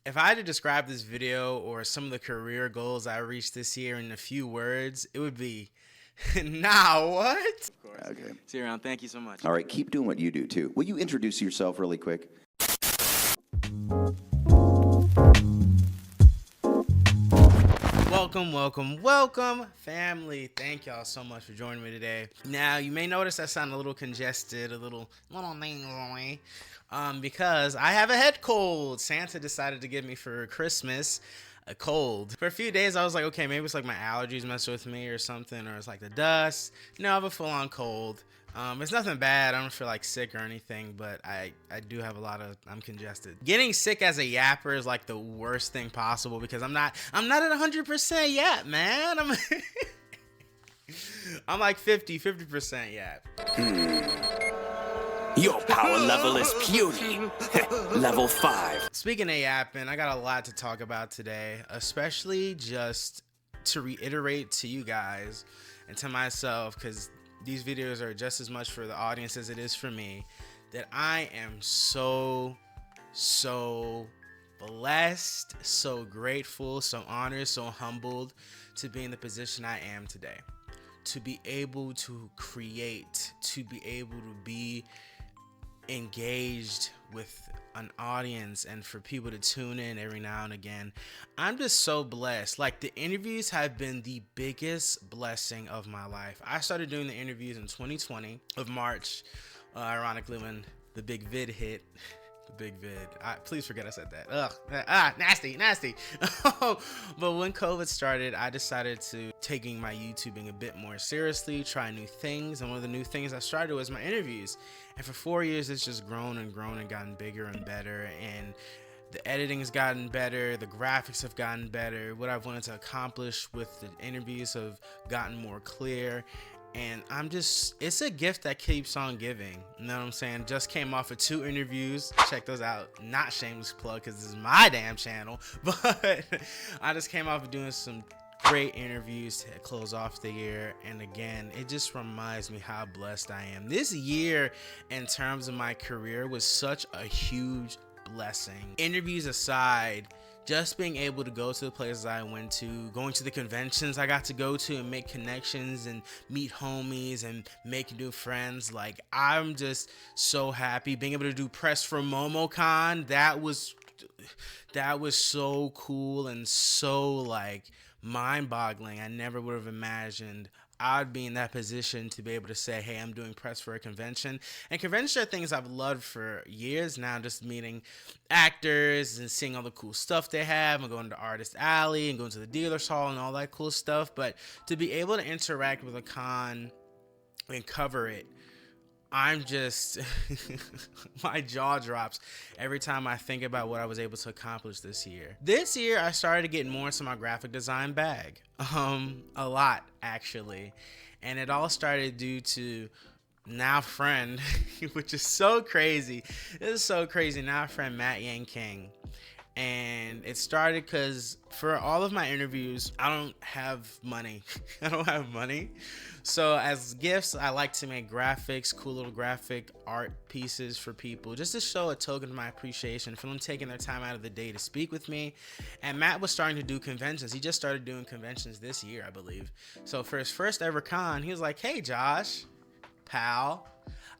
If I had to describe this video or some of the career goals I reached this year in a few words, it would be, nah, what? Of course. Okay. See you around. Thank you so much. All right, keep doing what you do, too. Will you introduce yourself really quick? Welcome, family. Thank y'all so much for joining me today. Now, you may notice I sound a little congested, a little nasally, because I have a head cold. Santa decided to give me for Christmas a cold. For a few days, I was like, okay, maybe it's like my allergies messing with me or something, or it's like the dust. No, I have a full-on cold. It's nothing bad. I don't feel like sick or anything, but I do have I'm congested. Getting sick as a yapper is like the worst thing possible because I'm not at 100% yap, man. I'm like 50% yap. Your power level is puny. Level 5. Speaking of yapping, I got a lot to talk about today, especially just to reiterate to you guys and to myself, because these videos are just as much for the audience as it is for me, that I am so blessed, so grateful, so honored, so humbled to be in the position I am today. To be able to create, to be able to be engaged with an audience and for people to tune in every now and again. I'm just so blessed. Like, the interviews have been the biggest blessing of my life. I started doing the interviews in 2020 of March, ironically when the big vid hit. The big vid. Please forget I said that. Ugh. Nasty. But when COVID started, I decided to taking my YouTubing a bit more seriously, try new things. And one of the new things I started was my interviews. And for 4 years, it's just grown and gotten bigger and better. And the editing has gotten better. The graphics have gotten better. What I've wanted to accomplish with the interviews have gotten more clear. And it's a gift that keeps on giving. You know what I'm saying? Just came off of 2 interviews. Check those out. Not shameless plug because this is my damn channel. But I just came off of doing some great interviews to close off the year. And again, it just reminds me how blessed I am. This year, in terms of my career, was such a huge blessing. Interviews aside, just being able to go to the places I went to, going to the conventions I got to go to and make connections and meet homies and make new friends. Like, I'm just so happy. Being able to do press for MomoCon, that was so cool and so like mind-boggling. I never would have imagined I'd be in that position to be able to say, hey, I'm doing press for a convention. And conventions are things I've loved for years now, just meeting actors and seeing all the cool stuff they have and going to Artist Alley and going to the dealer's hall and all that cool stuff. But to be able to interact with a con and cover it, I'm just, my jaw drops every time I think about what I was able to accomplish this year. This year, I started to get more into my graphic design bag. A lot, actually. And it all started due to now friend, which is so crazy. This is so crazy. Now friend Matt Yang King. And it started because for all of my interviews, I don't have money. So as gifts, I like to make graphics, cool little graphic art pieces for people, just to show a token of my appreciation for them taking their time out of the day to speak with me. And Matt was starting to do conventions. He just started doing conventions this year, I believe. So for his first ever con, he was like, hey, Josh, pal,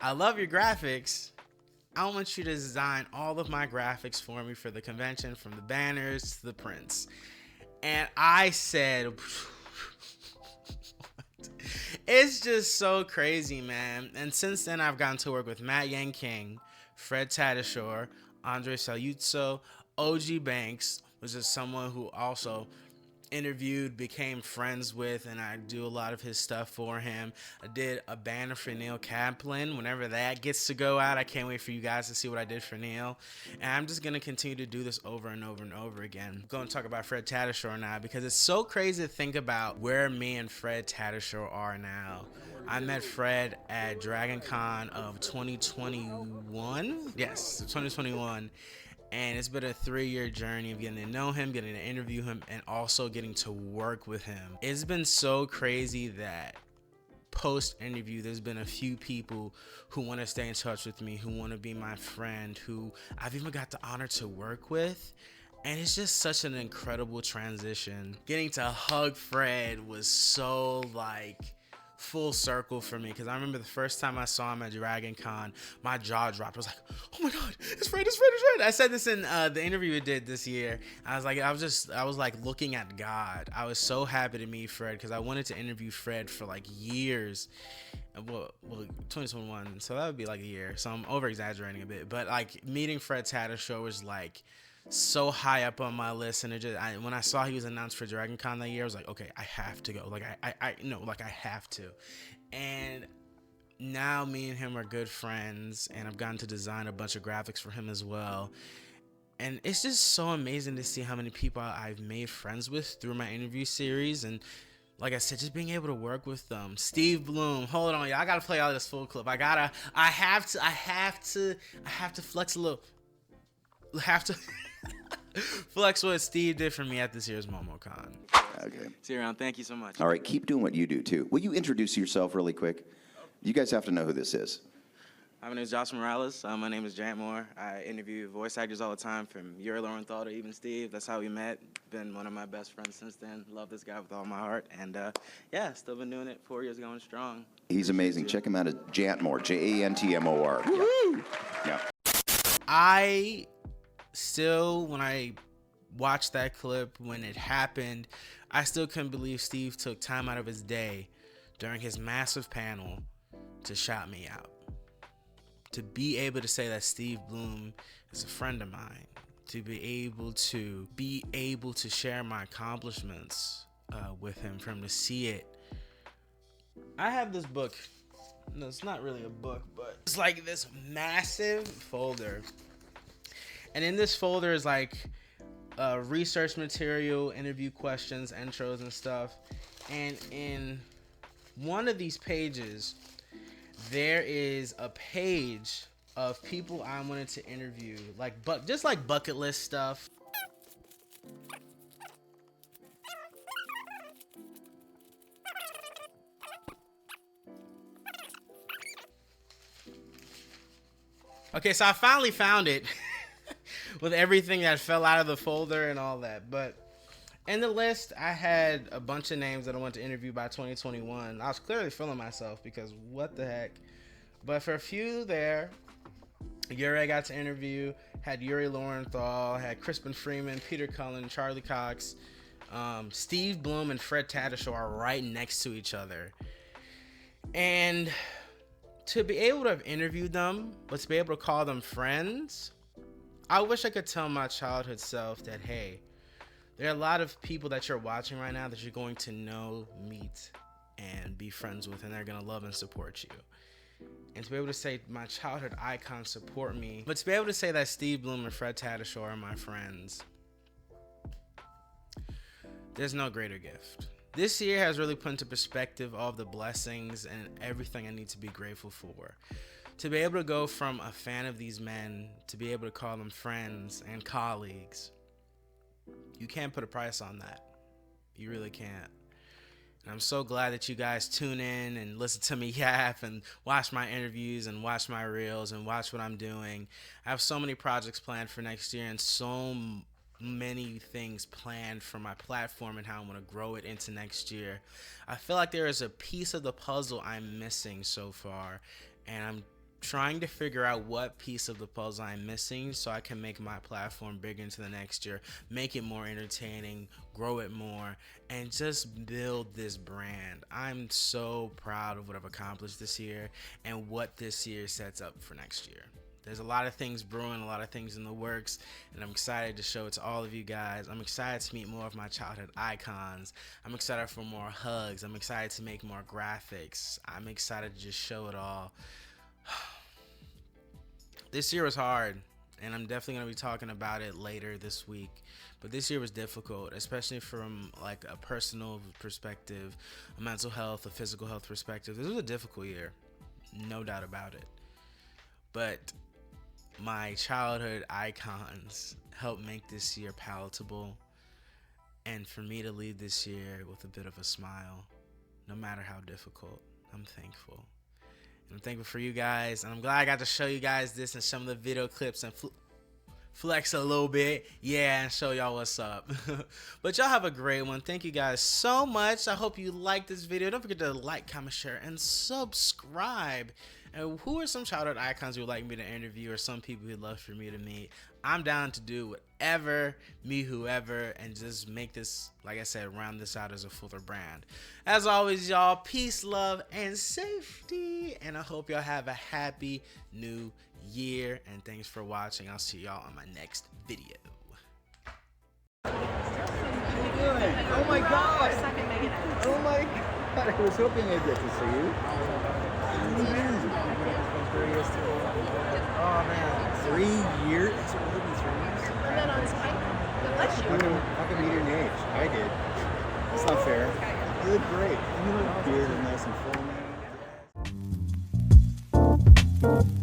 I love your graphics. I want you to design all of my graphics for me for the convention, from the banners to the prints. And I said, it's just so crazy, man. And since then, I've gotten to work with Matt Yang King, Fred Tatasciore, Andre Saluzzo, OG Banks, which is someone who also interviewed, became friends with, and I do a lot of his stuff for him. I did a banner for Neil Kaplan. Whenever that gets to go out, I can't wait for you guys to see what I did for Neil. And I'm just going to continue to do this over and over and over again. I'm going to talk about Fred Tatasciore now because it's so crazy to think about where me and Fred Tatasciore are now. I met Fred at Dragon Con of 2021. Yes, 2021. And it's been a 3-year journey of getting to know him, getting to interview him, and also getting to work with him. It's been so crazy that post-interview, there's been a few people who want to stay in touch with me, who want to be my friend, who I've even got the honor to work with. And it's just such an incredible transition. Getting to hug Fred was so like full circle for me, because I remember the first time I saw him at Dragon Con, my jaw dropped. I was like, oh my god, it's Fred, it's Fred, it's Fred. I said this in the interview we did this year. I was like looking at God. I was so happy to meet Fred, because I wanted to interview Fred for like years. Well, 2021, so that would be like a year, so I'm over exaggerating a bit, but like meeting Fred Tatasciore was like so high up on my list. And when I saw he was announced for Dragon Con that year, I was like, okay, I have to go. Like I have to. And now me and him are good friends, and I've gotten to design a bunch of graphics for him as well. And it's just so amazing to see how many people I've made friends with through my interview series. And like I said, just being able to work with them. Steve Blum, hold on, y'all. I gotta play all this full clip. I have to flex a little. Have to flex what Steve did for me at this year's MomoCon. Okay. See you around. Thank you so much. All right, keep doing what you do, too. Will you introduce yourself really quick? You guys have to know who this is. My name is Josh Morales. My name is Jant Moore. I interview voice actors all the time, from Yuri Lowenthal to even Steve. That's how we met. Been one of my best friends since then. Love this guy with all my heart. And yeah, still been doing it 4 years going strong. He's amazing. Check him out at Jant Moore, Jantmor. Yeah. I still, when I watched that clip when it happened, I still couldn't believe Steve took time out of his day during his massive panel to shout me out. To be able to say that Steve Blum is a friend of mine, to be able to share my accomplishments with him, for him to see it. I have this book. No, it's not really a book, but it's like this massive folder. And in this folder is like research material, interview questions, intros, and stuff. And in one of these pages, there is a page of people I wanted to interview, just like bucket list stuff. Okay, so I finally found it with everything that fell out of the folder and all that. But in the list, I had a bunch of names that I wanted to interview by 2021. I was clearly feeling myself, because what the heck. But for a few there, Yuri I got to interview, had Yuri Lowenthal, had Crispin Freeman, Peter Cullen, Charlie Cox, Steve Blum, and Fred Tatasciore are right next to each other. And to be able to have interviewed them, but to be able to call them friends, I wish I could tell my childhood self that, hey, there are a lot of people that you're watching right now that you're going to know, meet, and be friends with, and they're going to love and support you. And to be able to say my childhood icons support me, but to be able to say that Steve Blum and Fred Tatasciore are my friends, there's no greater gift. This year has really put into perspective all of the blessings and everything I need to be grateful for. To be able to go from a fan of these men to be able to call them friends and colleagues, you can't put a price on that. You really can't. And I'm so glad that you guys tune in and listen to me yap and watch my interviews and watch my reels and watch what I'm doing. I have so many projects planned for next year, and so many things planned for my platform and how I'm going to grow it into next year. I feel like there is a piece of the puzzle I'm missing so far, and I'm trying to figure out what piece of the puzzle I'm missing so I can make my platform bigger into the next year, make it more entertaining, grow it more, and just build this brand. I'm so proud of what I've accomplished this year and what this year sets up for next year. There's a lot of things brewing, a lot of things in the works, and I'm excited to show it to all of you guys. I'm excited to meet more of my childhood icons. I'm excited for more hugs. I'm excited to make more graphics. I'm excited to just show it all. This year was hard, and I'm definitely going to be talking about it later this week. But this year was difficult, especially from like a personal perspective, a mental health, a physical health perspective. This was a difficult year, no doubt about it. But my childhood icons helped make this year palatable, and for me to leave this year with a bit of a smile, no matter how difficult, I'm thankful. And I'm thankful for you guys, and I'm glad I got to show you guys this and some of the video clips and flex a little bit, yeah, and show y'all what's up. But y'all have a great one. Thank you guys so much. I hope you liked this video. Don't forget to like, comment, share, and subscribe. And who are some childhood icons you would like me to interview, or some people you'd love for me to meet? I'm down to do whatever, meet whoever, and just make this, like I said, round this out as a fuller brand. As always, y'all, peace, love, and safety. And I hope y'all have a happy new year. And thanks for watching. I'll see y'all on my next video. How you doing? Oh my God! Oh my God! I was hoping I'd get to see you. Oh man, 3 years? It's only been 3 years. Put that on his mic. God bless you. How come you didn't age? I did. That's not fair. You look great. And you look beard and nice and full, man.